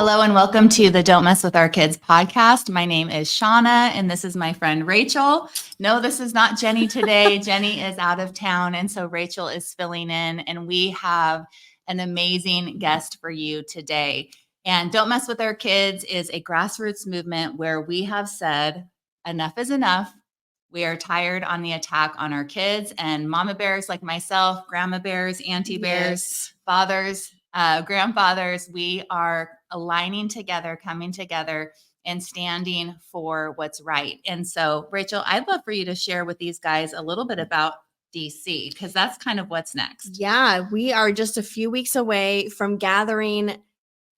Hello and welcome to the Don't Mess with Our Kids podcast. My name is Shauna and this is my friend Rachel. No, this is not Jenny today. Jenny is out of town and so Rachel is filling in and we have an amazing guest for you today. And Don't Mess with Our Kids is a grassroots movement where we have said enough is enough. We are tired on the attack on our kids and mama bears like myself, grandma bears, auntie bears, fathers, grandfathers. We are aligning together, coming together and standing for what's right. And so, Rachel, I'd love for you to share with these guys a little bit about DC because that's kind of what's next. Yeah, we are just a few weeks away from gathering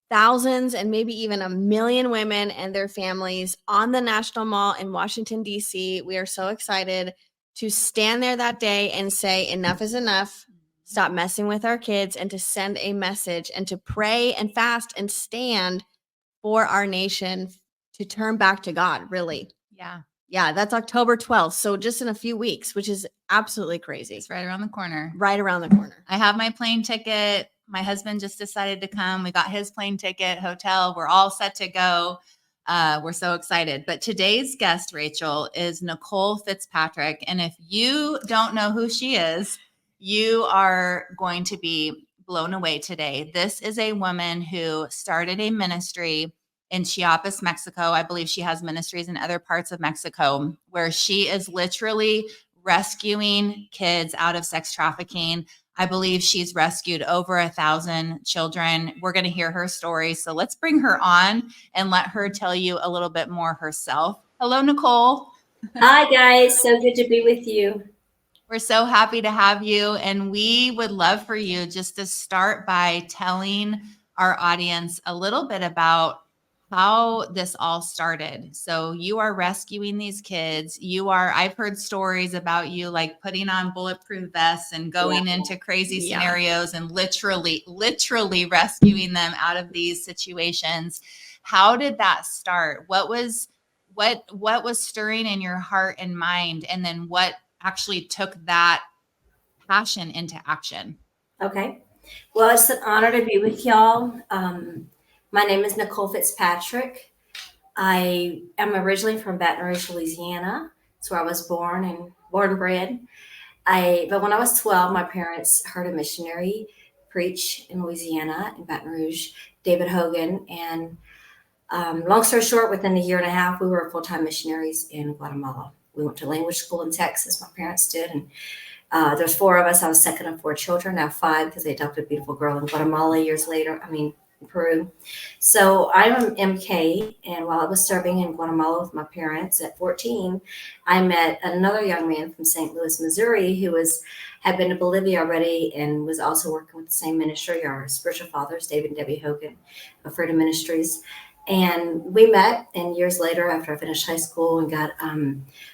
thousands and maybe even 1 million women and their families on the National Mall in Washington, D.C. We are so excited to stand there that day and say, enough is enough. Stop messing with our kids, and to send a message and to pray and fast and stand for our nation to turn back to God, really. Yeah, that's October 12th. So just in a few weeks, which is absolutely crazy. It's right around the corner. Right around the corner. I have my plane ticket. My husband just decided to come. We got his plane ticket, hotel. We're all set to go. We're so excited. But today's guest, Rachel, is Nicole Fitzpatrick. And if you don't know who she is, you are going to be blown away today. This is a woman who started a ministry in Chiapas, Mexico. I believe she has ministries in other parts of Mexico where she is literally rescuing kids out of sex trafficking. I believe she's rescued over 1,000 children. We're going to hear her story. So let's bring her on and let her tell you a little bit more herself. Hello, Nicole. Hi, guys. So good to be with you. We're so happy to have you. And we would love for you just to start by telling our audience a little bit about how this all started. So you are rescuing these kids. I've heard stories about you like putting on bulletproof vests and going into crazy scenarios and literally rescuing them out of these situations. How did that start? What was stirring in your heart and mind? And then what actually took that passion into action? Okay. Well, it's an honor to be with y'all. My name is Nicole Fitzpatrick. I am originally from Baton Rouge, Louisiana. That's where I was born and bred. But when I was 12, my parents heard a missionary preach in Louisiana, in Baton Rouge, David Hogan. And long story short, within a year and a half, we were full-time missionaries in Guatemala. We went to language school in Texas, my parents did. And there's 4 of us. I was second of 4 children, now 5 because they adopted a beautiful girl in Guatemala years later. In Peru. So I'm an MK, and while I was serving in Guatemala with my parents at 14, I met another young man from St. Louis, Missouri, who had been to Bolivia already and was also working with the same ministry, our spiritual fathers, David and Debbie Hogan of Freedom Ministries. And we met, and years later, after I finished high school and got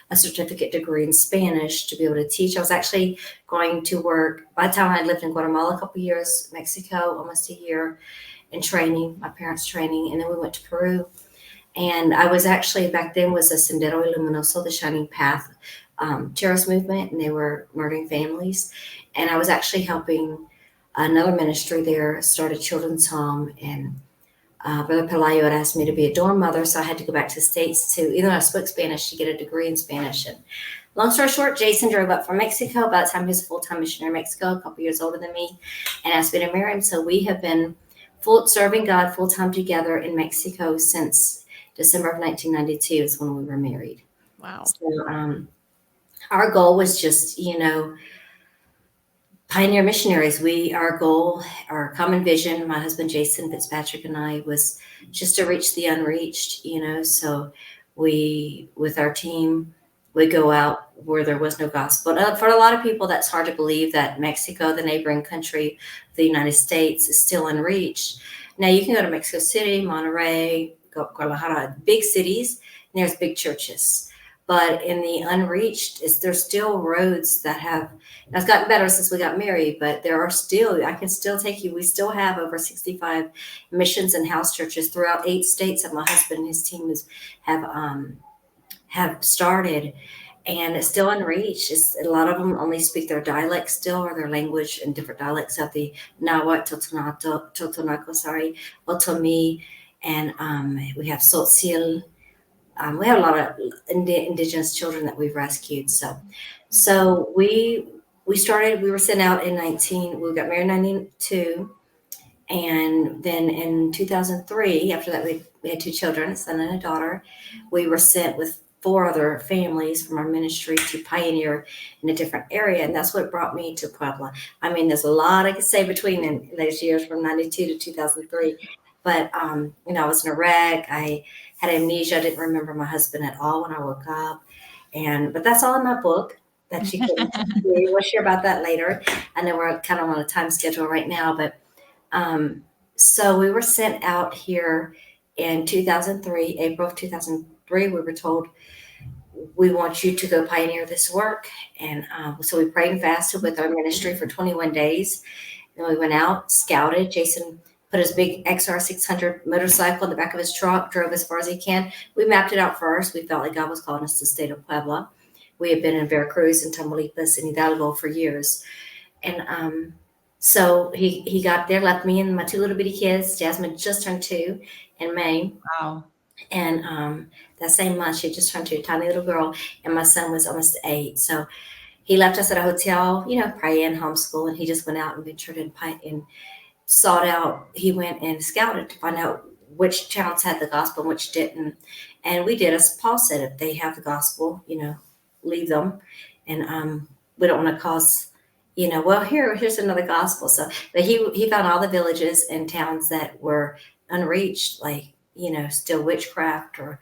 a certificate degree in Spanish to be able to teach, I was actually going to work. By the time I had lived in Guatemala a couple of years, Mexico, almost a year, in training, my parents' training, and then we went to Peru. And I was actually, back then, was a Sendero Luminoso, the Shining Path terrorist movement, and they were murdering families. And I was actually helping another ministry there start a children's home, and Brother Pelayo had asked me to be a dorm mother, so I had to go back to the States even though I spoke Spanish, to get a degree in Spanish. And long story short, Jason drove up from Mexico. By the time he was a full-time missionary in Mexico, a couple years older than me, and asked me to marry him. So we have been serving God full-time together in Mexico since December of 1992 is when we were married. Wow. So our goal was just, pioneer missionaries. Our goal, our common vision, my husband Jason Fitzpatrick and I, was just to reach the unreached, so we, with our team, we go out where there was no gospel. For a lot of people, that's hard to believe that Mexico, the neighboring country of the United States, is still unreached. Now, you can go to Mexico City, Monterrey, Guadalajara, big cities, and there's big churches. But in the unreached, there's still roads that have, now it's gotten better since we got married, but I can still take you. We still have over 65 missions and house churches throughout 8 states that my husband and his team have started, and it's still unreached. A lot of them only speak their dialect still, or their language in different dialects of the Nahuatl, Totonaco, Otomi, and we have Sotzil. We have a lot of indigenous children that we've rescued. So we were sent out in 19. We got married in 92, and then in 2003, after that, we had two children, a son and a daughter. We were sent with four other families from our ministry to pioneer in a different area. And that's what brought me to Puebla. I mean, there's a lot I could say between in those years from 92 to 2003. But, I was in a wreck. I had amnesia. I didn't remember my husband at all when I woke up. But that's all in my book that you can see. We'll share about that later. I know we're kind of on a time schedule right now, but so we were sent out here in 2003, April of 2003. We were told, we want you to go pioneer this work. And so we prayed and fasted with our ministry for 21 days. And we went out, scouted. Jason put his big XR 600 motorcycle in the back of his truck, drove as far as he can. We mapped it out first. We felt like God was calling us to the state of Puebla. We had been in Veracruz and Tamaulipas and Hidalgo for years. And so he got there, left me and my two little bitty kids. Jasmine just turned 2 in May. Wow. And that same month, she just turned 2, tiny little girl, and my son was almost 8. So he left us at a hotel, pray and homeschool, and he just went out and ventured and sought out. He went and scouted to find out which towns had the gospel and which didn't. And we did, as Paul said, if they have the gospel, leave them. And we don't want to cause, well, here's another gospel. So, but he found all the villages and towns that were unreached, like, still witchcraft or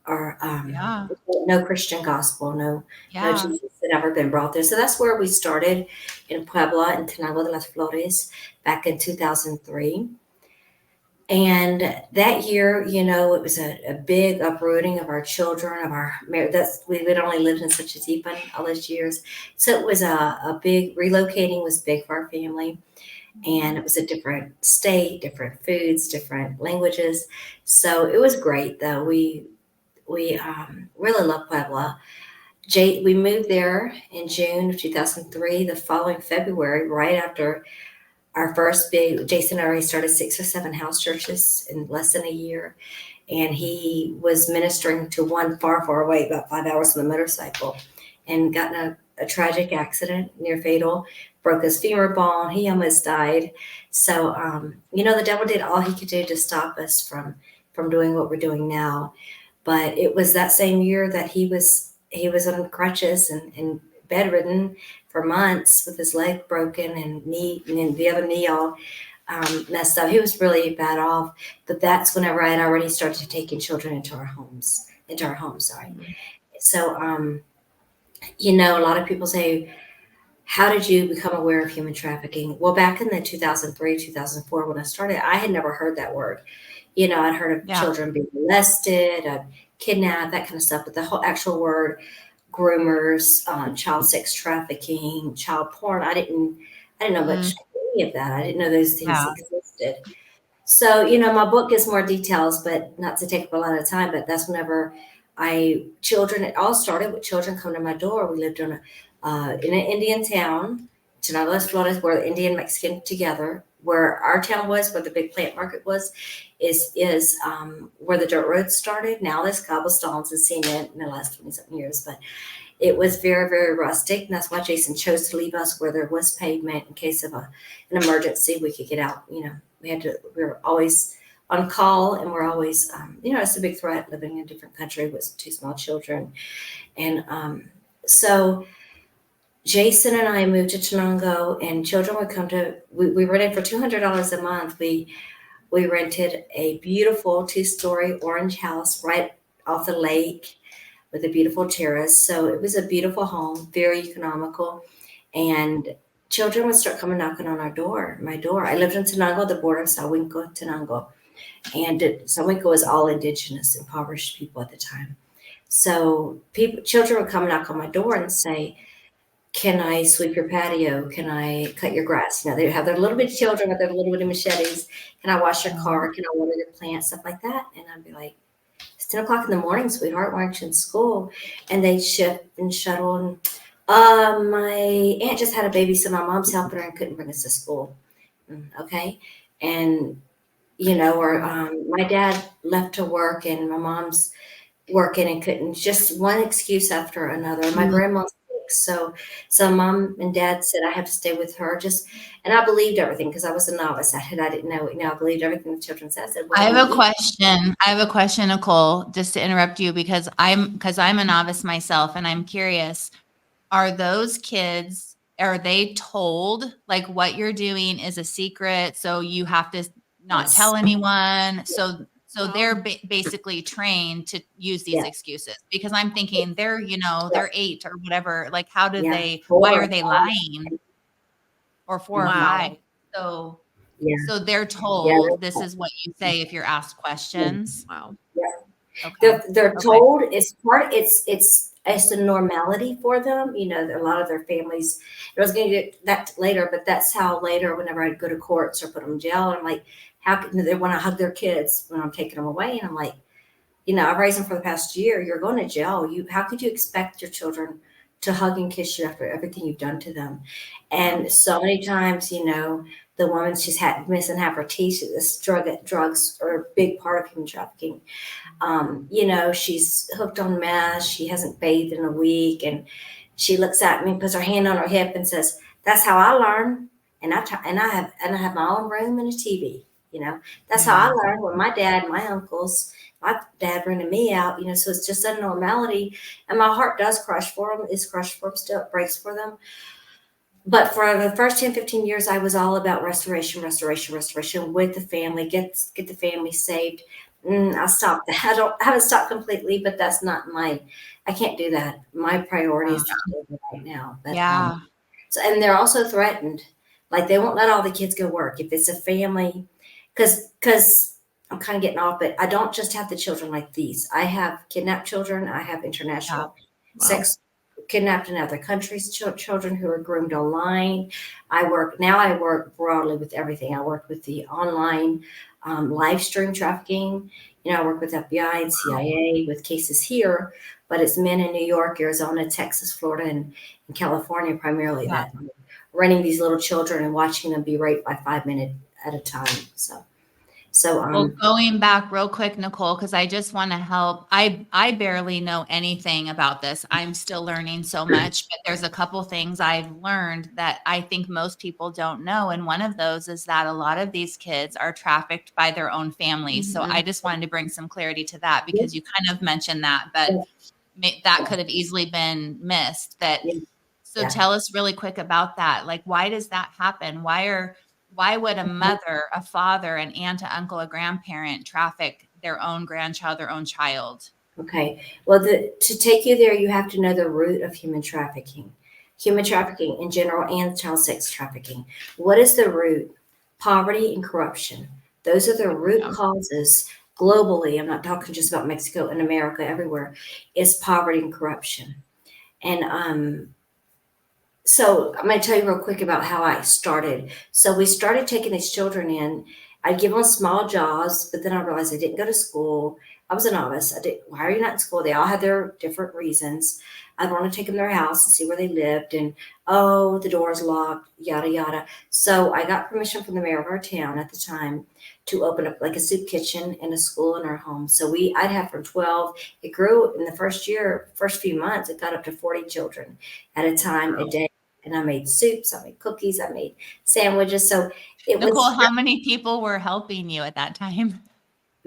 Yeah. no Christian gospel, no Yeah. Jesus had ever been brought there. So that's where we started in Puebla and Tenango de las Flores back in 2003. And that year, it was a big uprooting of our children, of our marriage. We had only lived in such a deep one all those years. So it was a big, relocating was big for our family. And it was a different state, different foods, different languages. So it was great, though. We really love Puebla. We moved there in June of 2003. The following February, right after our first big, Jason already started 6 or 7 house churches in less than a year. And he was ministering to one far, far away, about 5 hours on the motorcycle, and got in a tragic accident, near fatal, broke his femur bone. He almost died. So, the devil did all he could do to stop us from doing what we're doing now. But it was that same year that he was on crutches and bedridden for months with his leg broken and the other knee all messed up. He was really bad off. But that's whenever I had already started taking children into our home. So, a lot of people say, how did you become aware of human trafficking? Well, back in the 2003, 2004, when I started, I had never heard that word. I'd heard of children being molested, kidnapped, that kind of stuff. But the whole actual word, groomers, child sex trafficking, child porn, I didn't know much any of that. I didn't know those things existed. So, my book gives more details, but not to take up a lot of time. But that's whenever it all started with children coming to my door. We lived in an Indian town, Tenango de las Flores, where the Indian Mexican together, where our town was, where the big plant market was, is where the dirt road started. Now there's cobblestones and cement in the last 20-something years, but it was very, very rustic. And that's why Jason chose to leave us where there was pavement in case of an emergency. We could get out. We were always on call, and we're always, it's a big threat living in a different country with 2 small children. And so Jason and I moved to Tenango, and children would come we rented for $200 a month. We rented a beautiful 2-story orange house right off the lake with a beautiful terrace. So it was a beautiful home, very economical. And children would start coming knocking on my door. I lived in Tenango, the border of Sawinco, Tenango. And Sawinco was all indigenous, impoverished people at the time. So children would come knock on my door and say, can I sweep your patio? Can I cut your grass? Now they have their little bitty children with their little bitty machetes. Can I wash your car? Can I water your plants? Stuff like that. And I'd be like, it's 10 o'clock in the morning, sweetheart. Why aren't you in school? And they'd shift and shuttle. And my aunt just had a baby, so my mom's helping her and couldn't bring us to school. Okay. And or my dad left to work and my mom's working and couldn't, just one excuse after another. My Mm. grandma's sick, so mom and dad said I have to stay with her. And I believed everything because I was a novice. I didn't know it. I believed everything the children said. I said, I well, have a question. I have a question, Nicole, just to interrupt you because I'm a novice myself and I'm curious. Are those kids, are they told like what you're doing is a secret, so you have to not yes, tell anyone? So Wow. they're basically trained to use these yeah, excuses because I'm thinking they're 8 or whatever. Like, yeah, why four, are they lying? Or 4 or mhm, 5. So yeah, so they're yeah, told this is what you say if you're asked questions. Wow. yeah. Okay. They're Okay. told it's a normality for them. A lot of their families. I was going to get that later, but that's how later, whenever I'd go to courts or put them in jail, I'm like, how can they want to hug their kids when I'm taking them away? And I'm like, I've raised them for the past year. You're going to jail. How could you expect your children to hug and kiss you after everything you've done to them? Wow. And so many times, the woman, she's had missing half her teeth. This drugs are a big part of human trafficking. She's hooked on meth. She hasn't bathed in a week, and she looks at me, puts her hand on her hip, and says, "That's how I learn." And I have my own room and a TV. That's how I Yeah. learned when my uncles, my dad rented me out. So it's just a normality, and my heart does crush for them. It's crushed for them still. It breaks for them. But for the first 10, 15 years, I was all about restoration, restoration, restoration with the family, get the family saved. I stopped that. I haven't stopped completely, but that's not I can't do that. My priority Yeah. is the children right now. But Yeah. and they're also threatened. Like they won't let all the kids go work if it's a family, because I'm kind of getting off, but I don't just have the children like these. I have kidnapped children. I have Yeah. international Wow. sex kidnapped in other countries children who are groomed online. I work broadly with everything. I work with the online live stream trafficking. I work with FBI and CIA with cases here, but it's men in New York, Arizona, Texas, Florida, and in California primarily Yeah. that renting these little children and watching them be raped by 5 minutes at a time. So Well, going back real quick, Nicole, because I just want to help. I barely know anything about this. I'm still learning so much, but there's a couple things I've learned that I think most people don't know. And one of those is that a lot of these kids are trafficked by their own families. So Mhm. I just wanted to bring some clarity to that yeah, because you kind of mentioned that, but that could have easily been missed. yeah, So yeah. tell us really quick about that. Like, why does that happen? Why would a mother, a father, an aunt, an uncle, a grandparent traffic their own grandchild, their own child? Okay. Well, to take you there, you have to know the root of human trafficking in general, and child sex trafficking. What is the root? Poverty and corruption. Those are the root Yeah. causes globally. I'm not talking just about Mexico and America, everywhere. Is poverty and corruption. And so I'm going to tell you real quick about how I started. So we started taking these children in. I'd give them small jobs, but then I realized they didn't go to school. I was a novice. Why are you not in school? They all had their different reasons. I'd want to take them to their house and see where they lived. And, oh, the door's locked, yada, yada. So I got permission from the mayor of our town at the time to open up like a soup kitchen and a school in our home. So I'd have from 12. It grew in the first few months, it got up to 40 children at a time a day. And I made soups, I made cookies, I made sandwiches. So it Nicole, was how many people were helping you at that time?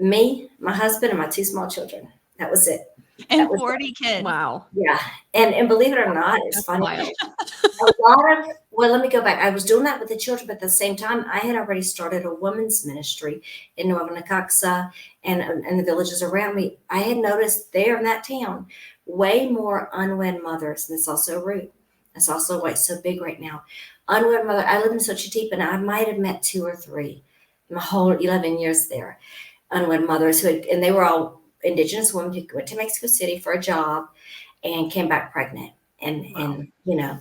me, my husband, and my two small children. That was it. That And was 40 kids. Wow. yeah. And believe it or not, it's That's funny. wild. Well, let me go back. I was doing that with the children, but at the same time, I had already started a women's ministry in Nueva Necaxa and the villages around me. I had noticed there in that town way more unwed mothers, and it's also rude. That's also why it's so big right now. Unwed mother. I live in Xochitl, and I might have met 2 or 3 in my whole 11 years there. Unwed mothers and they were all indigenous women who went to Mexico City for a job and came back pregnant. Wow.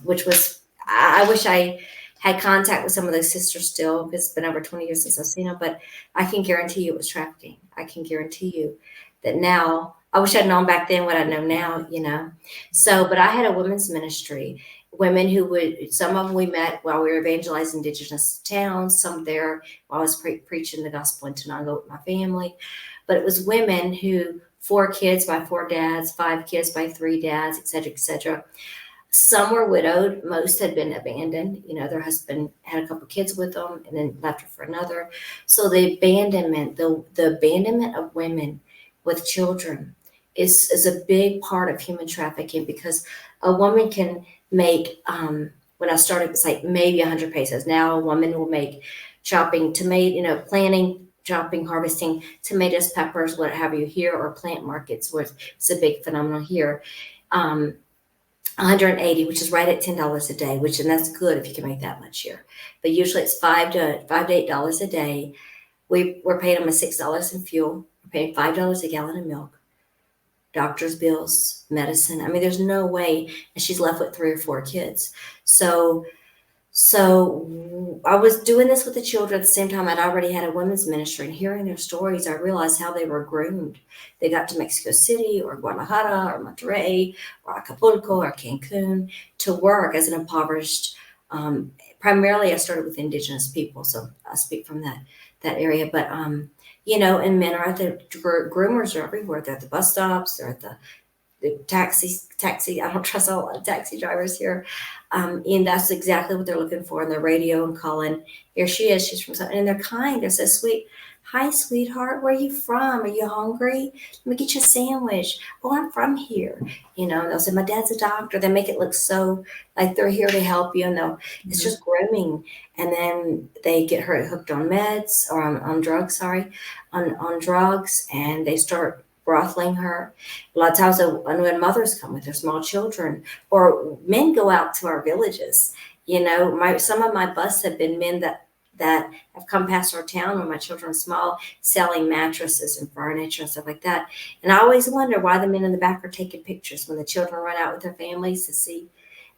Which was, I wish I had contact with some of those sisters still, because it's been over 20 years since I've seen them, but I can guarantee you it was trafficking. I can guarantee you that now, I wish I'd known back then what I know now. So, but I had a women's ministry women some of them we met while we were evangelizing indigenous towns, some there while I was preaching the gospel in Tenango with my family. But it was women who, 4 kids by 4 dads, 5 kids by 3 dads, et cetera, et cetera. Some were widowed. Most had been abandoned. Their husband had a couple kids with them and then left her for another. So the abandonment, the abandonment of women with children is a big part of human trafficking, because a woman can make, when I started, it was like maybe 100 pesos. Now a woman will make chopping tomato, planting, chopping, harvesting tomatoes, peppers, what have you here, or plant markets, where it's a big phenomenon here. 180, which is right at $10 a day, and that's good if you can make that much here. But usually it's $5 to $8 a day. We're paying them $6 in fuel. We're paying $5 a gallon of milk, doctor's bills, medicine. I mean, there's no way. And she's left with 3 or 4 kids. So I was doing this with the children at the same time. I'd already had a women's ministry, and hearing their stories, I realized how they were groomed. They got to Mexico City or Guadalajara or Monterrey or Acapulco or Cancun to work as an impoverished, primarily I started with indigenous people. So I speak from that area, but, and men are at the groomers are everywhere. They're at the bus stops. They're at the taxi. I don't trust a lot of taxi drivers here. And that's exactly what they're looking for on the radio and calling. Here she is. She's from something. And they're kind. They're so sweet. Hi, sweetheart. Where are you from? Are you hungry? Let me get you a sandwich. Oh, I'm from here. And they'll say, my dad's a doctor. They make it look so like they're here to help you. And it's just grooming. And then they get her hooked on meds or on drugs, on drugs. And they start brothling her. A lot of times when mothers come with their small children, or men go out to our villages. Some of my busts have been men that have come past our town when my children are small, selling mattresses and furniture and stuff like that. And I always wonder why the men in the back are taking pictures when the children run out with their families to see.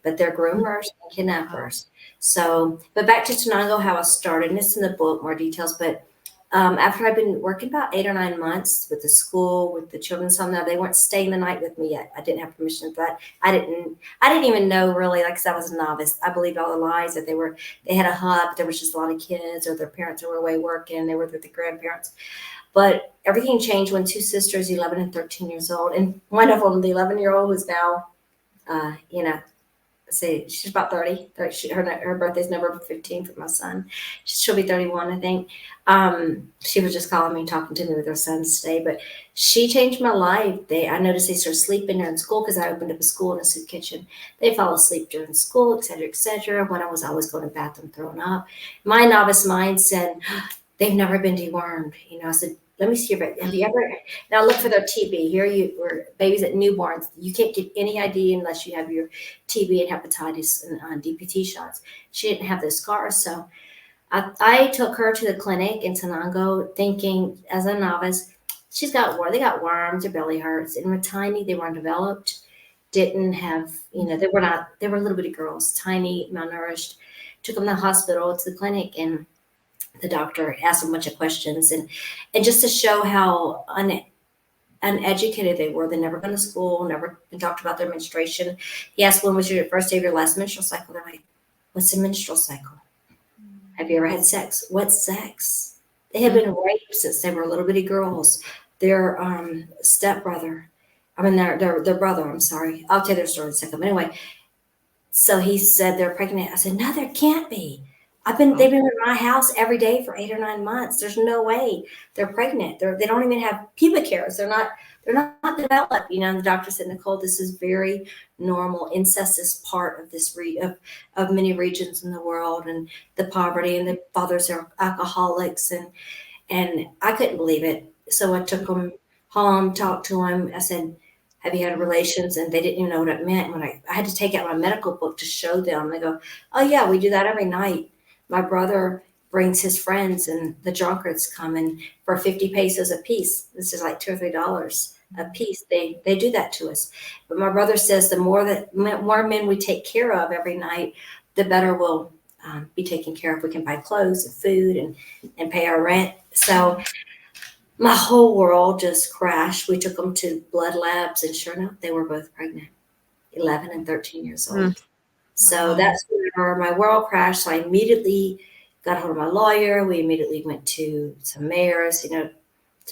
But they're groomers and kidnappers. So, but back to Tenango, how I started, and it's in the book, more details, but after I'd been working about 8 or 9 months with the school, with the children's home, now they weren't staying the night with me yet. I didn't have permission for that. I didn't even know really, like, 'cause I was a novice. I believed all the lies that they had a hub. There was just a lot of kids, or their parents were away working. They were with the grandparents. But everything changed when 2 sisters, 11 and 13 years old, and one of them, the 11-year-old, was now, she's about 30. Her birthday's November 15th for my son. She'll be 31, I think. She was just calling me, talking to me with her son's today, but she changed my life. I noticed they started sleeping during school, because I opened up a school and a soup kitchen. They fall asleep during school, et cetera, et cetera. When I was always going to the bathroom, throwing up. My novice mind said, they've never been dewormed. I said, let me see your baby. Have you ever, now look for their TB. Here were babies at newborns. You can't get any ID unless you have your TB and hepatitis and DPT shots. She didn't have those scars. So I took her to the clinic in Tenango, thinking as a novice, they got worms, their belly hurts, and were tiny. They weren't developed, didn't have, they were little bitty girls, tiny, malnourished. Took them to the hospital, to the clinic, and the doctor asked them a bunch of questions, and just to show how uneducated they were. They never gone to school, never been talked about their menstruation. He asked, when was your first day of your last menstrual cycle? They're like, what's a menstrual cycle? Have you ever had sex? What's sex? They had been raped since they were little bitty girls. Their stepbrother, their brother, I'm sorry. I'll tell their story in a second. But anyway, so he said they're pregnant. I said, no, there can't be. They've been in my house every day for 8 or 9 months. There's no way they're pregnant. They don't even have pubic hairs. They're not developed. The doctor said, Nicole, this is very normal. Incest is part of this of many regions in the world, and the poverty, and the fathers are alcoholics, and I couldn't believe it. So I took them home, talked to them. I said, have you had relations? And they didn't even know what it meant. When I had to take out my medical book to show them, they go, oh yeah, we do that every night. My brother brings his friends, and the drunkards come in for 50 pesos a piece. This is like $2 or $3 a piece. They do that to us. But my brother says the more men we take care of every night, the better we'll be taken care of. We can buy clothes and food and pay our rent. So my whole world just crashed. We took them to blood labs, and sure enough, they were both pregnant, 11 and 13 years old. So Wow. that's whenever my world crashed. So I immediately got hold of my lawyer. We immediately went to some mayors, to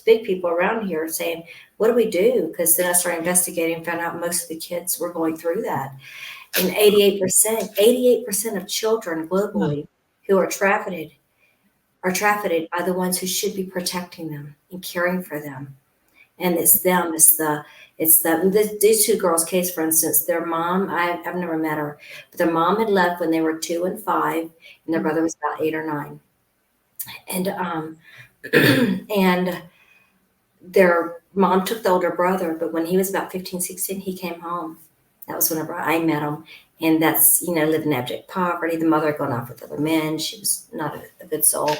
big people around here saying, what do we do? Because then I started investigating and found out most of the kids were going through that. And 88% of children globally who are trafficked by the ones who should be protecting them and caring for them. And it's them, these two girls' case, for instance, their mom, I've never met her, but their mom had left when they were 2 and 5, and their brother was about 8 or 9. And, and their mom took the older brother, but when he was about 15, 16, he came home. That was whenever I met him. And that's, living in abject poverty. The mother had gone off with other men. She was not a good soul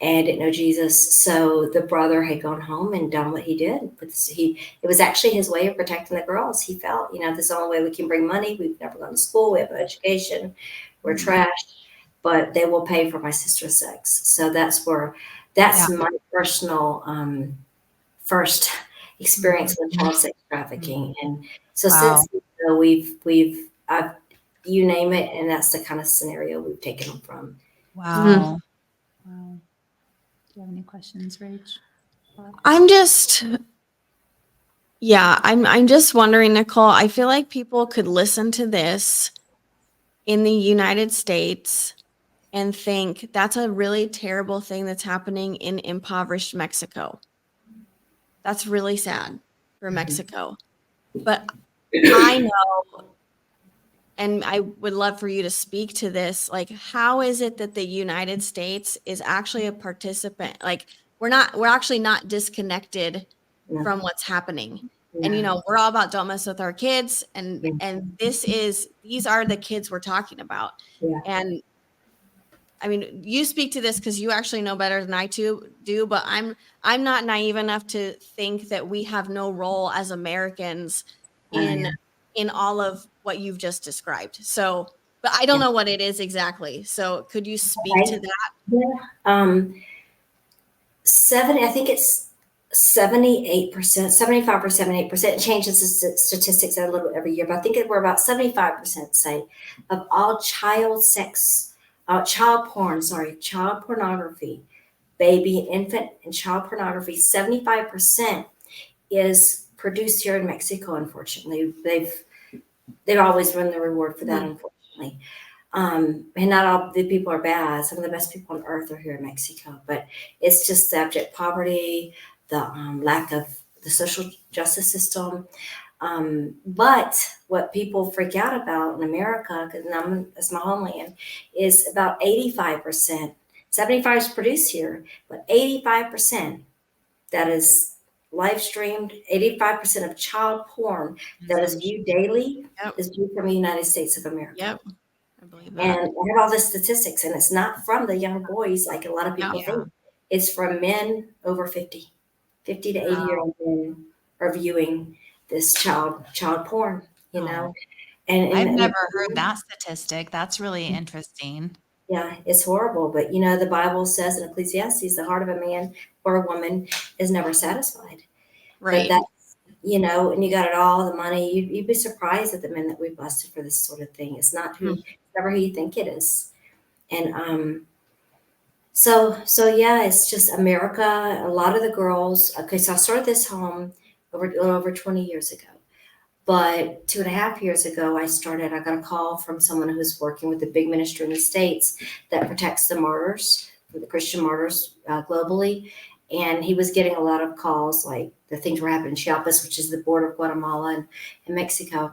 and didn't know Jesus. So the brother had gone home and done what he did. It was actually his way of protecting the girls. He felt, this is the only way we can bring money. We've never gone to school. We have no education. We're trashed, but they will pay for my sister's sex. So that's my personal first experience with child sex trafficking. And so since then, I've you name it, and that's the kind of scenario we've taken them from. Wow. Wow. Do you have any questions, Rach? I'm just wondering, Nicole, I feel like people could listen to this in the United States and think that's a really terrible thing that's happening in impoverished Mexico. That's really sad for Mexico. But I know, and I would love for you to speak to this, like, how is it that the United States is actually a participant? Like, we're actually not disconnected No. from what's happening. No. And we're all about don't mess with our kids, and Yeah. these are the kids we're talking about. Yeah. And I mean, you speak to this because you actually know better than I do, but I'm not naive enough to think that we have no role as Americans in all of what you've just described. So, but I don't know what it is exactly. So could you speak to that? Yeah. I think it's 78%, 75%, 78%. It changes the statistics a little bit every year, but I think we're about 75% say of all child pornography, baby, infant, and child pornography, 75% is produced here in Mexico. Unfortunately, they've always run the reward for that. Unfortunately. And not all the people are bad. Some of the best people on earth are here in Mexico, but it's just the abject poverty, the lack of the social justice system. But what people freak out about in America, because it's my homeland, is about 85%. 75 is produced here, but 85% that is live streamed, 85% of child porn that is viewed daily is viewed from the United States of America. Yep. I believe that. And I have all the statistics, and it's not from the young boys like a lot of people think. It's from men over 50 to 80-year-old men are viewing this child porn, And I've never heard that statistic. That's really interesting. Yeah, it's horrible. But the Bible says in Ecclesiastes, the heart of a man or a woman is never satisfied. Right. But that's, and you got it all, the money, you'd be surprised at the men that we've busted for this sort of thing. It's not never who you think it is. And so yeah, it's just America. A lot of the girls, okay, so I started this home over 20 years ago. But 2.5 years ago, I got a call from someone who's working with the big ministry in the States that protects the martyrs, the Christian martyrs globally. And he was getting a lot of calls, like the things were happening in Chiapas, which is the border of Guatemala and Mexico.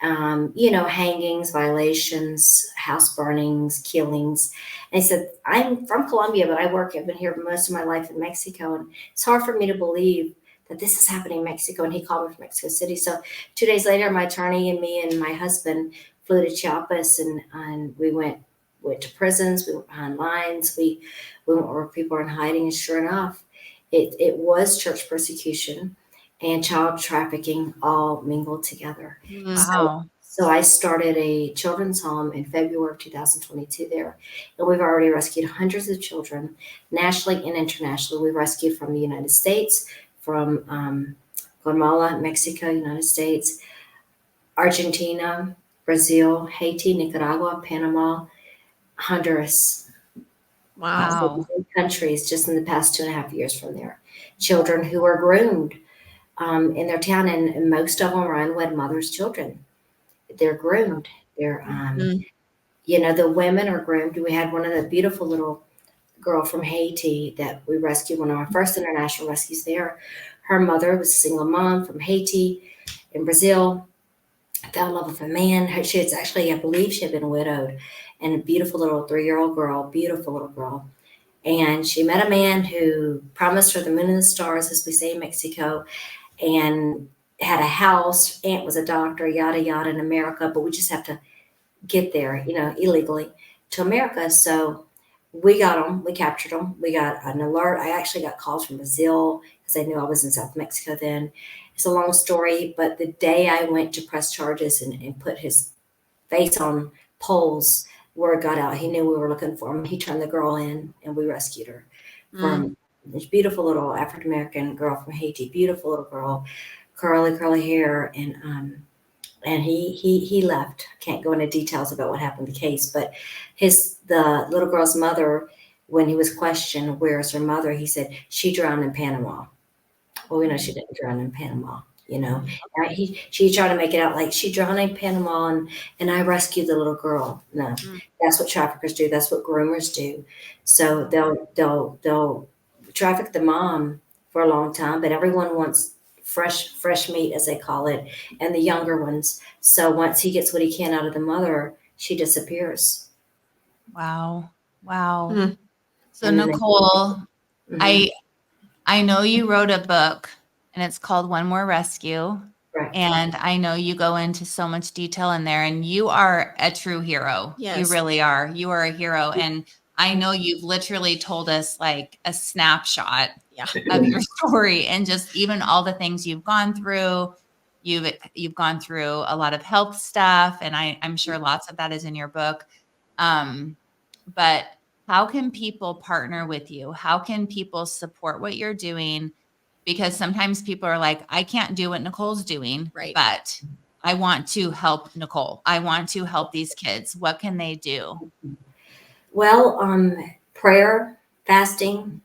Hangings, violations, house burnings, killings. And he said, I'm from Colombia, but I've been here most of my life in Mexico. And it's hard for me to believe that this is happening in Mexico. And he called me from Mexico City. So 2 days later, my attorney and me and my husband flew to Chiapas, and we went to prisons. We went behind lines. We went where people are in hiding. And sure enough, it was church persecution and child trafficking all mingled together. Wow. So I started a children's home in February of 2022 there. And we've already rescued hundreds of children nationally and internationally. We've rescued from the United States, from Guatemala, Mexico, United States, Argentina, Brazil, Haiti, Nicaragua, Panama, Honduras. Wow. Wow. 8 countries just in the past 2.5 years from there. Children who are groomed in their town, and most of them are unwed mothers' children. They're groomed. They're, Mm. the women are groomed. We had one of the beautiful little girl from Haiti that we rescued, one of our first international rescues there. Her mother was a single mom from Haiti in Brazil. Fell in love with a man. She had actually, I believe, she had been widowed, and a beautiful little 3-year-old girl, beautiful little girl. And she met a man who promised her the moon and the stars, as we say in Mexico, and had a house. Aunt was a doctor, yada yada, in America, but we just have to get there, illegally to America. So we got them, we captured them. We got an alert. I actually got calls from Brazil because they knew I was in South Mexico then. It's a long story, but the day I went to press charges and put his face on polls, word got out. He knew we were looking for him. He turned the girl in, and we rescued her from this beautiful little African American girl from Haiti. Beautiful little girl, curly hair, and he left. Can't go into details about what happened in the case, but the little girl's mother, when he was questioned, where's her mother, he said she drowned in Panama. Well, we know she didn't drown in Panama. She tried to make it out like she drowned in Panama, and I rescued the little girl. No, that's what traffickers do. That's what groomers do. So they'll traffic the mom for a long time, but everyone wants fresh meat, as they call it, and the younger ones. So once he gets what he can out of the mother, she disappears. Wow. Wow. Mm. So And then Nicole, Mhm. I know you wrote a book and it's called One More Rescue. Correct. And I know you go into so much detail in there, and you are a true hero. You Yes. really are. You are a hero. And I know you've literally told us like a snapshot Yeah. of your story, and just even all the things you've gone through. You've gone through a lot of health stuff, and I'm sure lots of that is in your book. But how can people partner with you? How can people support what you're doing? Because sometimes people are like, I can't do what Nicole's doing, Right. but I want to help Nicole. I want to help these kids. What can they do? Well, prayer, fasting,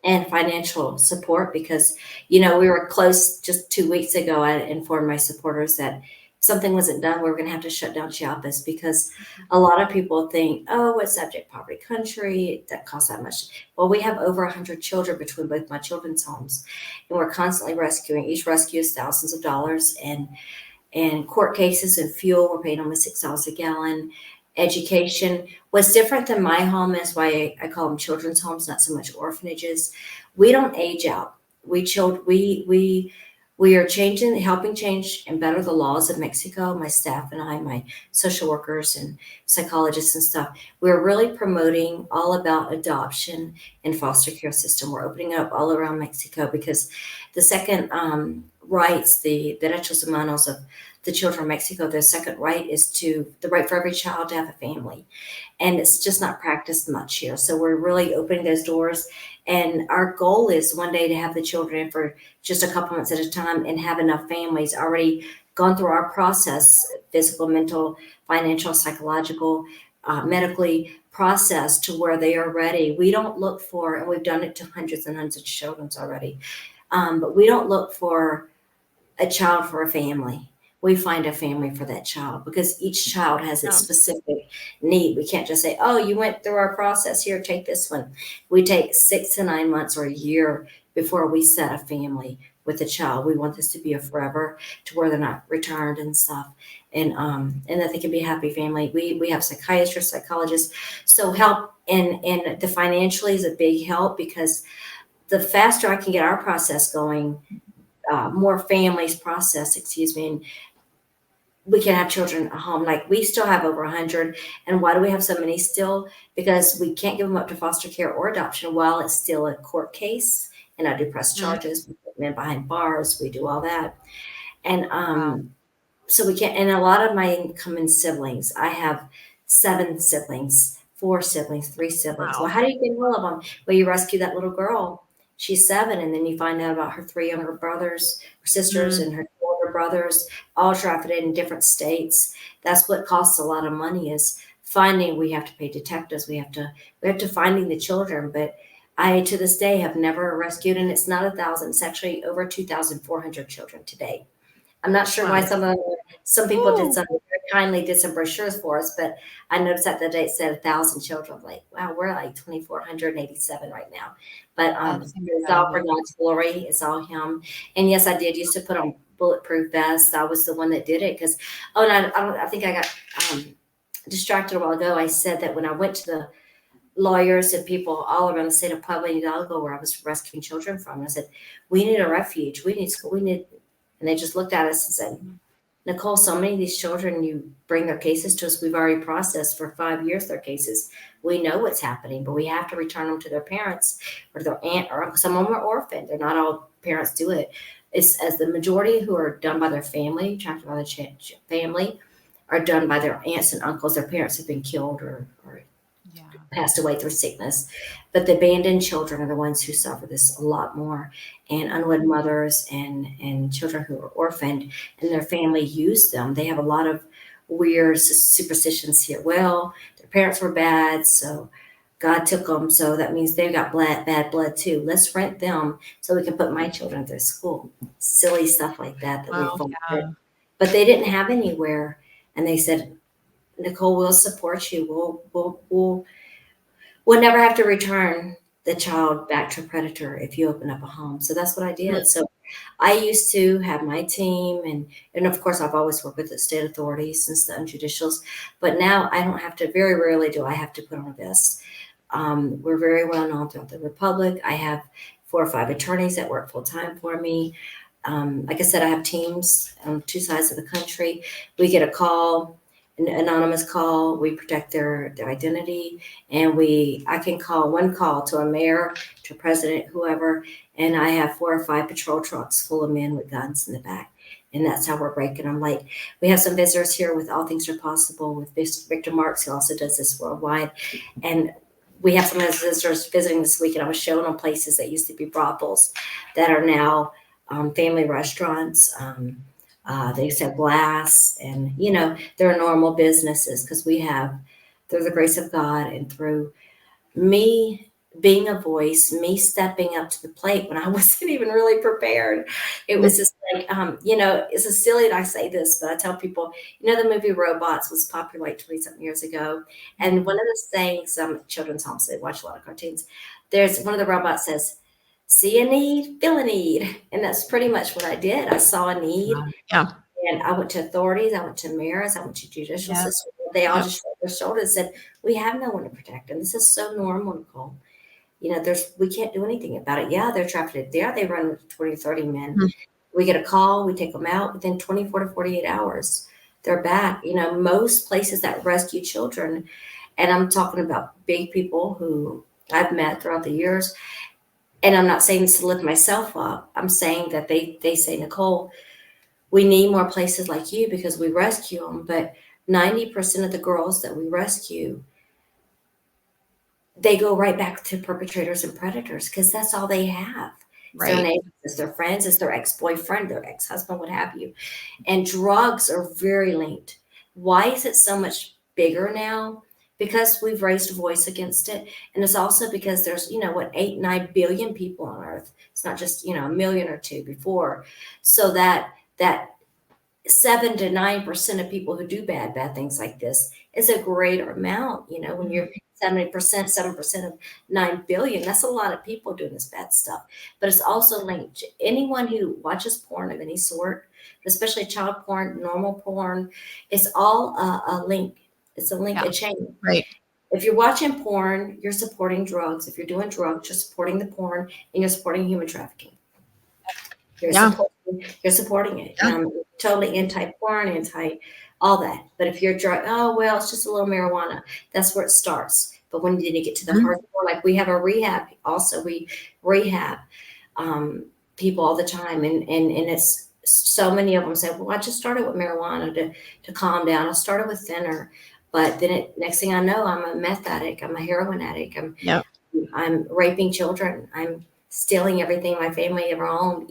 and financial support, because, we were close just 2 weeks ago. I informed my supporters that if something wasn't done, we were going to have to shut down Chiapas, because a lot of people think, oh, it's abject poverty country. That costs that much. Well, we have over 100 children between both my children's homes, and we're constantly rescuing. Each rescue is thousands of dollars, and court cases and fuel. We're paying almost $6 a gallon. Education. What's different than my home is why I call them children's homes, not so much orphanages. We don't age out. We are helping change and better the laws of Mexico. My staff and I, my social workers and psychologists and stuff, we're really promoting all about adoption and foster care system. We're opening up all around Mexico, because the second rights, the derechos humanos of the children of Mexico, the second right is the right for every child to have a family. And it's just not practiced much here. So we're really opening those doors. And our goal is one day to have the children in for just a couple months at a time, and have enough families already gone through our process, physical, mental, financial, psychological, medically processed, to where they are ready. We don't look for, and we've done it to hundreds and hundreds of children already, but we don't look for a child for a family. We find a family for that child, because each child has its specific need. We can't just say, oh, you went through our process, here, take this one. We take 6 to 9 months or a year before we set a family with a child. We want this to be a forever, to where they're not returned and stuff. And that they can be a happy family. We have psychiatrists, psychologists. So help, and the financially is a big help, because the faster I can get our process going, more families process, and we can have children at home. Like, we still have over 100. And why do we have so many still? Because we can't give them up to foster care or adoption while it's still a court case. And I do press charges. We put men behind bars. We do all that. And so we can't. And a lot of my incoming siblings, I have 7 siblings, 4 siblings, 3 siblings. Wow. Well, how do you get hold of them? Well, you rescue that little girl. She's 7, and then you find out about her 3 younger brothers or sisters, and her 2 older older brothers, all trafficked in different states. That's what costs a lot of money, is finding. We have to pay detectives. We have to finding the children. But I, to this day, have never rescued, and it's not 1,000. It's actually over 2,400 children today. I'm not sure why Wow. some people Ooh. very kindly did some brochures for us, but I noticed that the date said 1,000 children. I'm like, wow, we're like 2,487 right now. But That's it's all for incredible. God's glory. It's all Him. And yes, I did used to put on bulletproof vests. I was the one that did it because. Oh, and I think I got distracted a while ago. I said that when I went to the lawyers and people all around the state of Puebla and Hidalgo, where I was rescuing children from, I said, we need a refuge. We need school. We need. And they just looked at us and said, Nicole, so many of these children, you bring their cases to us. We've already processed for 5 years their cases. We know what's happening, but we have to return them to their parents or their aunt or uncle. Some of them are orphaned. They're not all parents do it. It's as the majority who are done by their family, tracked by the family, are done by their aunts and uncles. Their parents have been killed or Yeah. passed away through sickness. But the abandoned children are the ones who suffer this a lot more. And unwed mothers and children who are orphaned and their family use them. They have a lot of weird superstitions here. Well, their parents were bad, so God took them. So that means they've got bad blood too. Let's rent them so we can put my children through school. Silly stuff like that we Wow. fall Yeah. for. But they didn't have anywhere. And they said, Nicole, we'll support you. We'll never have to return the child back to a predator if you open up a home. So that's what I did. So I used to have my team, and of course I've always worked with the state authorities since the unjudicials, but now I don't have to. Very rarely do I have to put on a vest. We're very well known throughout the Republic. I have 4 or 5 attorneys that work full time for me. Like I said, I have teams on 2 sides of the country. We get a call, an anonymous call. We protect their identity, and I can call one call to a mayor, to a president, whoever, and I have 4 or 5 patrol trucks full of men with guns in the back. And that's how we're breaking them. Like, we have some visitors here with All Things Are Possible with Victor Marks, who also does this worldwide. And we have some visitors visiting this week, and I was showing them places that used to be brothels that are now family restaurants. They used to have glass, and they're normal businesses because through the grace of God and through me being a voice, me stepping up to the plate when I wasn't even really prepared. It was just like, it's a silly that I say this, but I tell people, the movie Robots was popular like 20 something years ago. And one of the sayings, children's homes, they watch a lot of cartoons. There's one of the robots says, see a need, feel a need. And that's pretty much what I did. I saw a need. Yeah. And I went to authorities, I went to mayors, I went to judicial Yep. system. They all just shrugged their shoulders and said, we have no one to protect them. This is so normal, Nicole. We can't do anything about it. Yeah, they're trafficked. Yeah, they run with 20, 30 men. Mhm. We get a call, we take them out within 24 to 48 hours. They're back. Most places that rescue children, and I'm talking about big people who I've met throughout the years. And I'm not saying this to lift myself up. I'm saying that they say, Nicole, we need more places like you because we rescue them. But 90% of the girls that we rescue, they go right back to perpetrators and predators because that's all they have. It's their Right. neighbors, it's their friends, it's their ex-boyfriend, their ex-husband, what have you. And drugs are very linked. Why is it so much bigger now? Because we've raised a voice against it. And it's also because there's, 8, 9 billion people on earth. It's not just, a million or two before. So that 7 to 9% of people who do bad things like this is a greater amount. When you're 70%, 7% of 9 billion, that's a lot of people doing this bad stuff. But it's also linked to anyone who watches porn of any sort, especially child porn, normal porn. It's all a link. It's a link, a chain. Right. If you're watching porn, you're supporting drugs. If you're doing drugs, you're supporting the porn and you're supporting human trafficking. You're supporting it. Yeah. And I'm totally anti-porn, anti all that. But if you're drug, oh, well, it's just a little marijuana. That's where it starts. But when you get to the hardcore, like we have a rehab, also we rehab people all the time. And it's so many of them say, well, I just started with marijuana to calm down. I started with thinner. But then next thing I know, I'm a meth addict. I'm a heroin addict. I'm raping children. I'm stealing everything my family ever owned,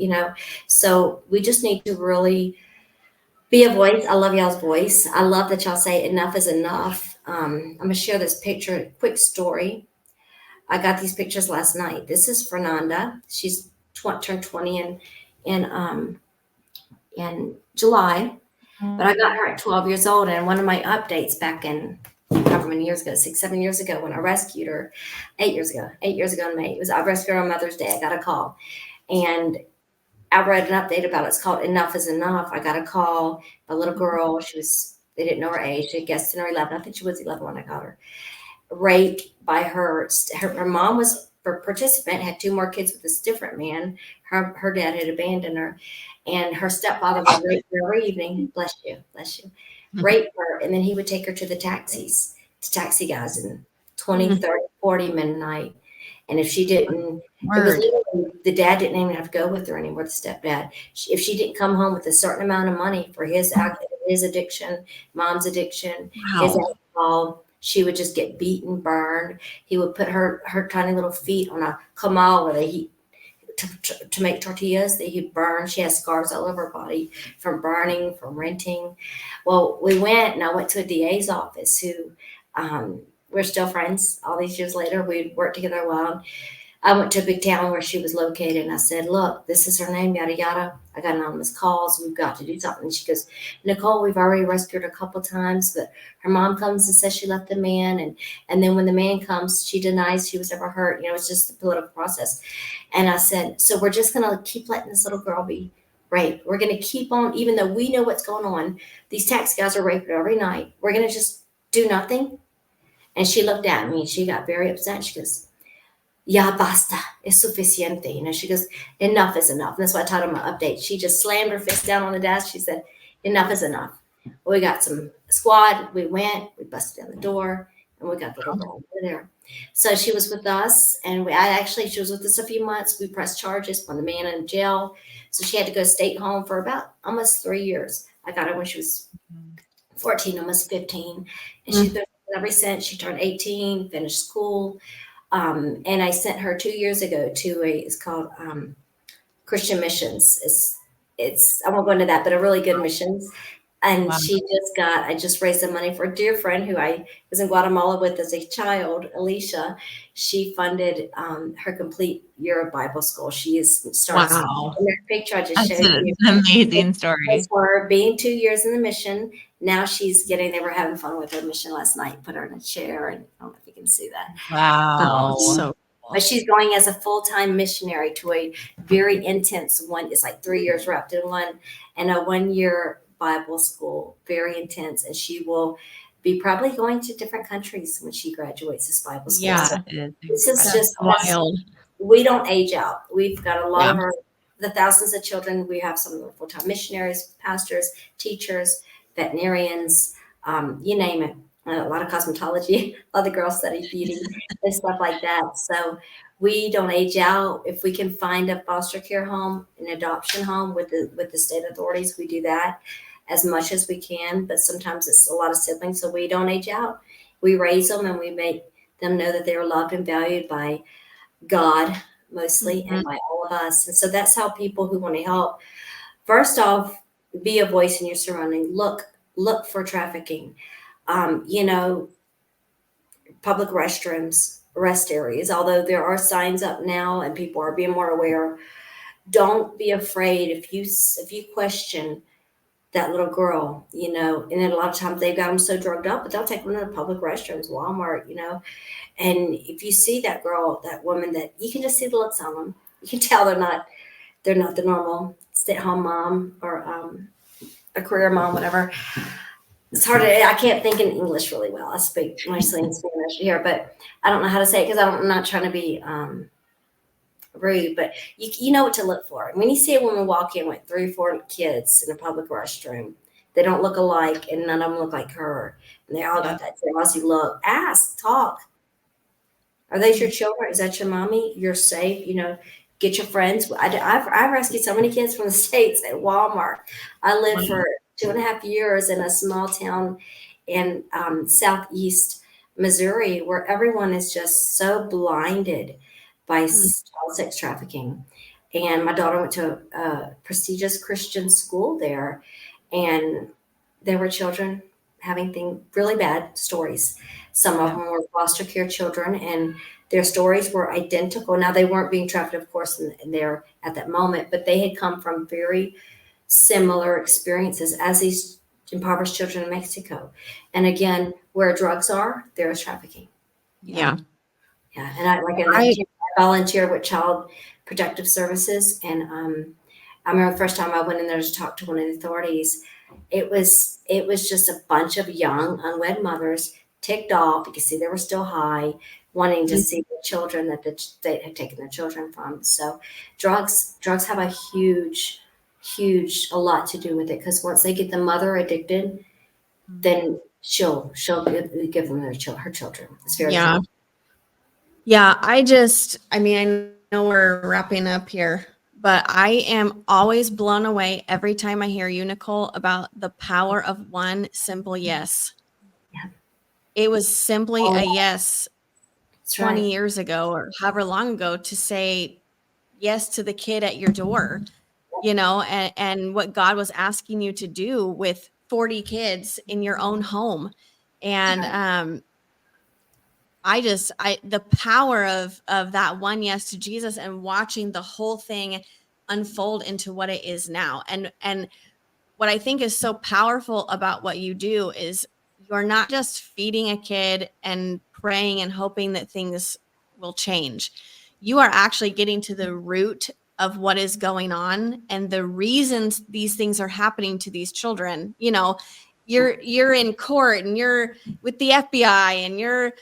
So we just need to really Be a voice. I love y'all's voice. I love that y'all say enough is enough. I'm gonna share this picture, quick story. I got these pictures last night. This is Fernanda. She's turned 20 in July, but I got her at 12 years old. And one of my updates back in however many years ago, 6, 7 years ago, when I rescued her, 8 years ago in May, I rescued her on Mother's Day. I got a call, and I read an update about it. It's called Enough is Enough. I got a call, a little girl. They didn't know her age. She guessed 10 or 11. I think she was 11 when I got her. Raped by her mom was a participant, had 2 more kids with this different man. Her dad had abandoned her, and her stepfather would rape her every evening. Bless you, rape her, and then he would take her to the taxi guys, and 20, 30, 40 midnight. And if she didn't, it was literally, the dad didn't even have to go with her anymore, the stepdad. If she didn't come home with a certain amount of money for his addiction, mom's addiction, his alcohol, she would just get beaten, burned. He would put her tiny little feet on a comal where they heat to make tortillas. That he'd burn. She has scars all over her body from burning, from renting. Well, we went, and I went to a DA's office who, we're still friends all these years later. We'd worked together a while. I went to a big town where she was located, and I said, look, this is her name, yada, yada. I got anonymous calls. We've got to do something. And she goes, Nicole, we've already rescued her a couple of times, but her mom comes and says she left the man. And then when the man comes, she denies she was ever hurt. It's just the political process. And I said, so we're just going to keep letting this little girl be raped. We're going to keep on, even though we know what's going on. These taxi guys are raping her every night. We're going to just do nothing. And she looked at me, and she got very upset. She goes, ya basta, es suficiente. She goes, enough is enough. And that's why I taught her my update. She just slammed her fist down on the desk. She said, enough is enough. We got some squad. We went, we busted down the door, and we got the little girl over there. So she was with us, and she was with us a few months. We pressed charges, put the man in jail. So she had to go state home for about almost 3 years. I got her when she was 14, almost 15. And she's been ever since. She turned 18, finished school. And I sent her 2 years ago to it's called Christian Missions. I won't go into that, but a really good missions. And I just raised some money for a dear friend who I was in Guatemala with as a child, Alicia. She funded her complete year of Bible school. She is starting. Wow. In that picture I just showed you. It's an amazing story. For being 2 years in the mission, now they were having fun with her mission last night, put her in a chair, and I don't know if you can see that. Wow. So cool. But she's going as a full-time missionary to a very intense one. It's like 3 years wrapped in one, and a 1-year Bible school, very intense. And she will be probably going to different countries when she graduates this Bible school. Yeah. So this is just wild. We don't age out. We've got a lot of the thousands of children. We have some of the full-time missionaries, pastors, teachers, veterinarians, you name it. A lot of cosmetology. A lot of the girls study beauty and stuff like that. So we don't age out. If we can find a foster care home, an adoption home with the state authorities, we do that as much as we can. But sometimes it's a lot of siblings, so we don't age out. We raise them, and we make them know that they are loved and valued by God mostly, and by all of us. And so that's how people who want to help, first off, be a voice in your surrounding. Look for trafficking. Public restrooms, rest areas, although there are signs up now and people are being more aware. Don't be afraid if you question that little girl, and then a lot of times they've got them so drugged up, but they'll take them to the public restrooms, Walmart, and if you see that girl, that woman, that you can just see the looks on them. You can tell they're not the normal stay-at-home mom or a career mom, whatever. It's hard I can't think in English really well. I speak mostly in Spanish here, but I don't know how to say it because I'm not trying to be rude, but you know what to look for. When you see a woman walk in with 3 or 4 kids in a public restroom, they don't look alike, and none of them look like her, and they all got that drowsy look. Ask, talk. Are those your children? Is that your mommy? You're safe. Get your friends. I've rescued so many kids from the States at Walmart. I lived for 2.5 years in a small town in southeast Missouri where everyone is just so blinded by child sex trafficking. And my daughter went to a prestigious Christian school there, And there were children having really bad stories. Some of them were foster care children, and their stories were identical. Now, they weren't being trafficked, of course, in there at that moment, but they had come from very similar experiences as these impoverished children in Mexico. And again, where drugs are, there is trafficking. Yeah. Yeah, and I volunteer with Child Protective Services, and I remember the first time I went in there to talk to one of the authorities. It was just a bunch of young unwed mothers ticked off. You could see they were still high, wanting to see the children that the state had taken their children from. So, drugs have a a lot to do with it, because once they get the mother addicted, then she'll give them her children. It's very common. Yeah, I mean, I know we're wrapping up here, but I am always blown away every time I hear you, Nicole, about the power of one simple yes. Yeah. It was simply a yes That's 20 right. years ago or however long ago to say yes to the kid at your door, and what God was asking you to do with 40 kids in your own home. And the power of that one yes to Jesus and watching the whole thing unfold into what it is now. And what I think is so powerful about what you do is you're not just feeding a kid and praying and hoping that things will change. You are actually getting to the root of what is going on and the reasons these things are happening to these children. You're in court and you're with the FBI and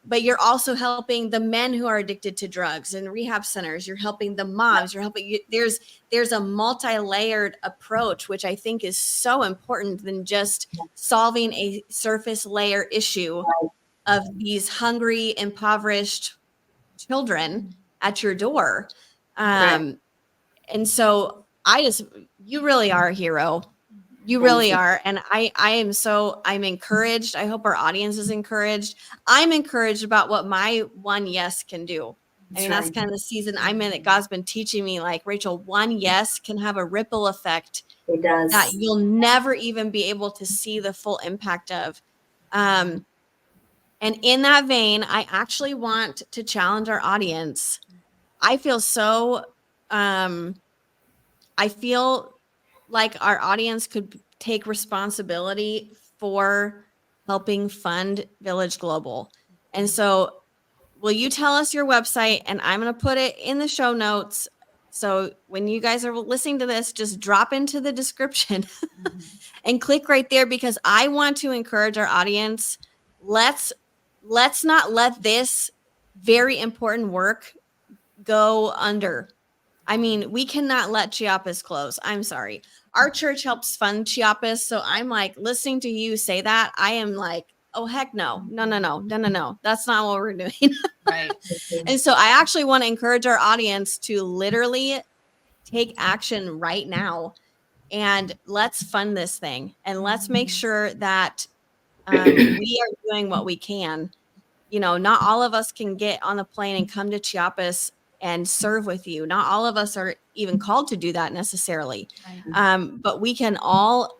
but you're also helping the men who are addicted to drugs and rehab centers. You're helping the moms. You're helping. There's a multi-layered approach, which I think is so important than just solving a surface layer issue of these hungry, impoverished children at your door. And so you really are a hero. You really are. And I'm encouraged. I hope our audience is encouraged. I'm encouraged about what my one yes can do. That's kind of the season I'm in, that God's been teaching me, like, Rachel, one yes can have a ripple effect. It does. That you'll never even be able to see the full impact of. And in that vein, I actually want to challenge our audience. I feel like our audience could take responsibility for helping fund Village Global. And so will you tell us your website? And I'm going to put it in the show notes. So when you guys are listening to this, just drop into the description and click right there, because I want to encourage our audience. Let's not let this very important work go under. I mean, we cannot let Chiapas close. I'm sorry. Our church helps fund Chiapas. So I'm like, listening to you say that, I am like, oh, heck no. No. That's not what we're doing. Right. And so I actually want to encourage our audience to literally take action right now, and let's fund this thing, and let's make sure that we are doing what we can. Not all of us can get on the plane and come to Chiapas and serve with you. Not all of us are even called to do that necessarily. Right. But we can all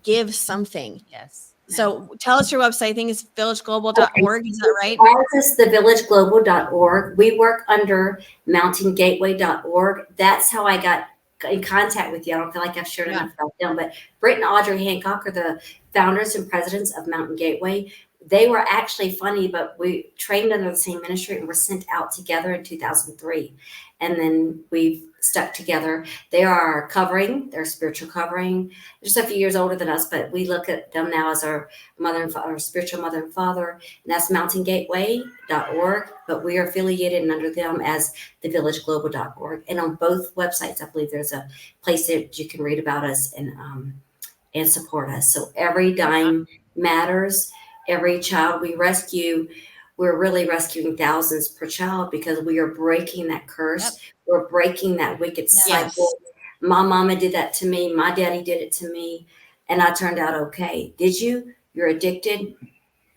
give something. Yes. So tell us your website. I think it's villageglobal.org. Is that right? Ours is thevillageglobal.org. We work under mountaingateway.org. That's how I got in contact with you. I don't feel like I've shared enough about them, but Britt and Audrey Hancock are the founders and presidents of Mountain Gateway. They were actually funny, but we trained under the same ministry and were sent out together in 2003. And then we've stuck together. They are our covering, their spiritual covering. They're just a few years older than us, but we look at them now as our mother and our spiritual mother and father. And that's mountaingateway.org, but we are affiliated under them as thevillageglobal.org. And on both websites, I believe there's a place that you can read about us and support us. So every dime matters. Every child we rescue, we're really rescuing thousands per child, because we are breaking that curse. Yep. We're breaking that wicked cycle. My mama did that to me. My daddy did it to me. And I turned out okay. Did you? You're addicted.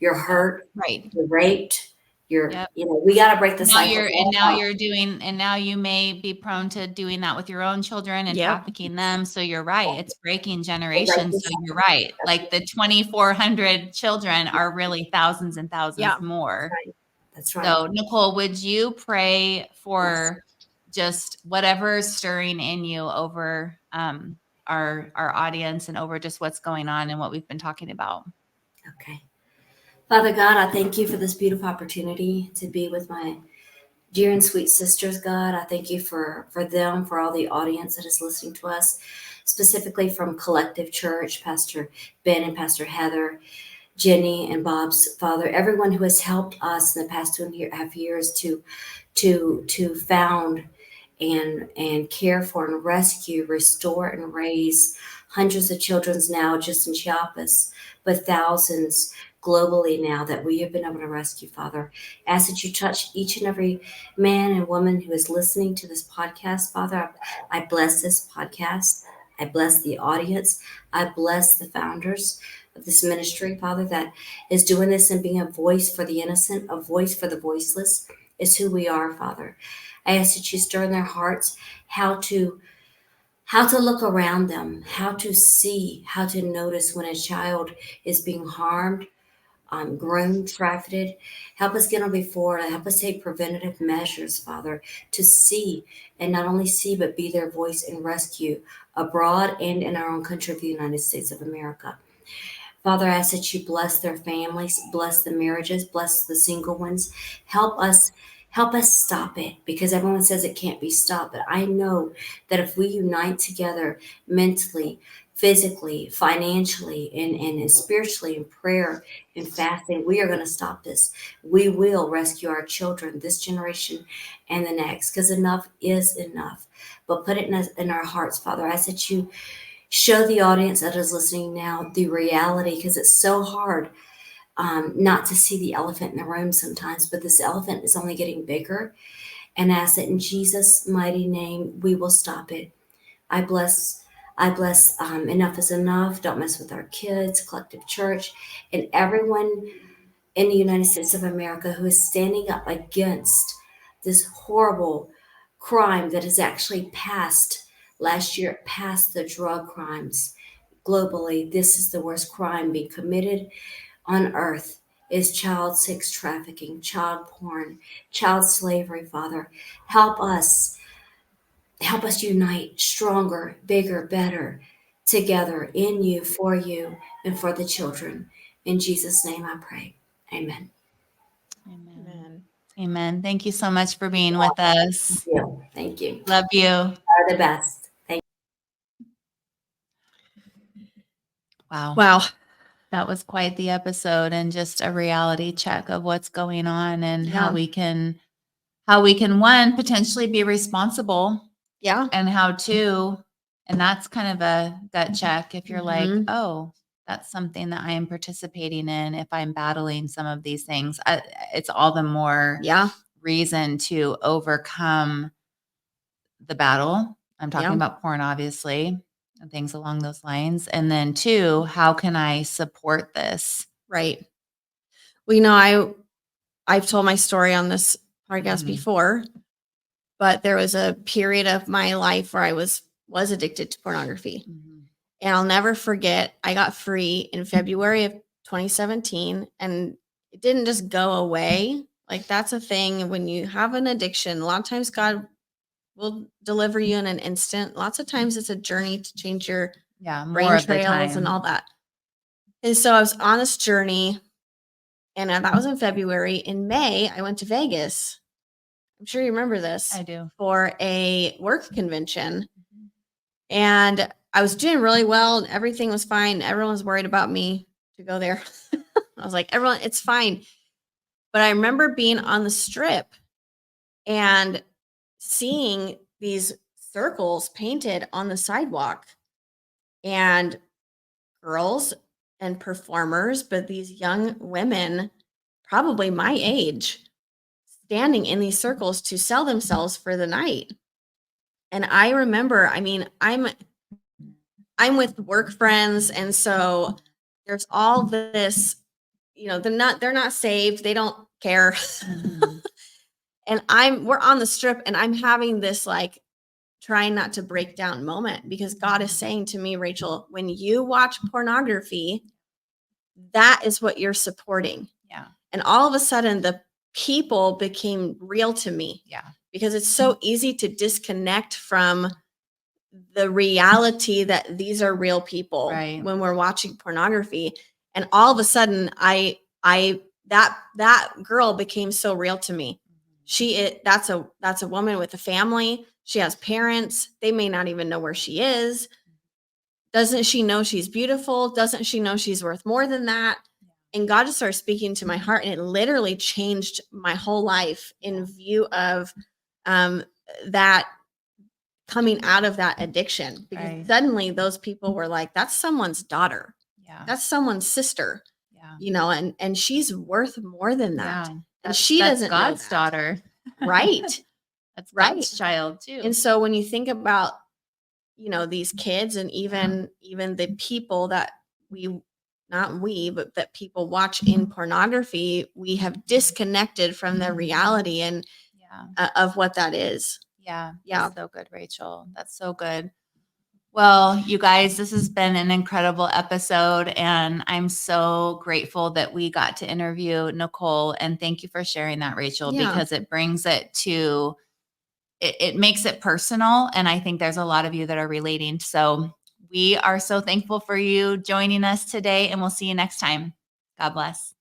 You're hurt. Right. You're raped. Yep. we got to break the cycle. And now you may be prone to doing that with your own children and trafficking them. So you're right. It's breaking generations. So you're right. Like the 2,400 children are really thousands and thousands more. That's right. So Nicole, would you pray for just whatever's stirring in you over our audience and over just what's going on and what we've been talking about? Okay. Father God, I thank you for this beautiful opportunity to be with my dear and sweet sisters, God. I thank you for them, for all the audience that is listening to us, specifically from Collective Church, Pastor Ben and Pastor Heather, Jenny and Bob's father, everyone who has helped us in the past 2.5 years to found and care for and rescue, restore and raise hundreds of children now just in Chiapas, but thousands globally now that we have been able to rescue, Father. Ask that you touch each and every man and woman who is listening to this podcast, Father. I bless this podcast. I bless the audience. I bless the founders of this ministry, Father, that is doing this and being a voice for the innocent, a voice for the voiceless is who we are, Father. I ask that you stir in their hearts how to look around them, how to see, how to notice when a child is being harmed, groomed, trafficked. Help us get on before, help us take preventative measures, Father, to see and not only see, but be their voice in rescue abroad and in our own country of the United States of America. Father, I ask that you bless their families, bless the marriages, bless the single ones. Help us stop it, because everyone says it can't be stopped. But I know that if we unite together mentally, physically, financially, and spiritually in prayer and fasting, we are going to stop this. We will rescue our children, this generation and the next, because enough is enough. But put it in our hearts, Father. I ask that you show the audience that is listening now the reality, because it's so hard not to see the elephant in the room sometimes, but this elephant is only getting bigger. And ask that in Jesus' mighty name, we will stop it. I bless Enough is Enough. Don't Mess with Our Kids, Collective Church, and everyone in the United States of America who is standing up against this horrible crime that has actually passed. Last year, it passed the drug crimes globally. This is the worst crime being committed on earth, is child sex trafficking, child porn, child slavery, Father. Help us unite stronger, bigger, better together in you, and for the children. In Jesus' name I pray. Amen. Amen. Amen. Thank you so much for being with us. Thank you. Love you. You're the best. Thank you. Wow. Wow. That was quite the episode, and just a reality check of what's going on and how we can one, potentially be responsible. Yeah. And how to, and that's kind of a gut check if you're like, oh, that's something that I am participating in. If I'm battling some of these things, it's all the more reason to overcome the battle. I'm talking about porn, obviously, and things along those lines. And then two, how can I support this? Right. Well, I've told my story on this podcast before, but there was a period of my life where I was addicted to pornography. And I'll never forget, I got free in February of 2017, and it didn't just go away. Like, that's a thing when you have an addiction. A lot of times God will deliver you in an instant. Lots of times it's a journey to change your brain trails and all that. And so I was on this journey, and that was in February. In May, I went to Vegas. I'm sure you remember this. I do. For a work convention. And I was doing really well, and everything was fine. Everyone was worried about me to go there. I was like, everyone, it's fine. But I remember being on the strip and seeing these circles painted on the sidewalk, and girls and performers, but these young women, probably my age, standing in these circles to sell themselves for the night. And I remember, I mean, I'm with work friends, and so there's all this, they're not saved. They don't care. Mhm. And we're on the strip and I'm having this like trying not to break down moment because God is saying to me, Rachel, when you watch pornography, that is what you're supporting. Yeah. And all of a sudden the people became real to me Yeah. because it's so easy to disconnect from the reality that these are real people Right. when we're watching pornography. And all of a sudden that girl became so real to me. That's a woman with a family. She has parents. They may not even know where she is. Doesn't she know she's beautiful? Doesn't she know she's worth more than that? And God just started speaking to my heart, and it literally changed my whole life in view of that coming out of that addiction. Because Right. suddenly those people were like, that's someone's daughter. Yeah. That's someone's sister. Yeah. You know, and she's worth more than that. Yeah. And she That's doesn't know God's that. daughter. Right. That's Right. God's child too. And so when you think about, you know, these kids and even the people that but that people watch in pornography, we have disconnected from the reality and of what that is. Yeah. Yeah. That's so good, Rachel. That's so good. Well, you guys, this has been an incredible episode, and I'm so grateful that we got to interview Nicole. And thank you for sharing that, Rachel, Yeah. because it brings it to it makes it personal. And I think there's a lot of you that are relating. So we are so thankful for you joining us today, and we'll see you next time. God bless.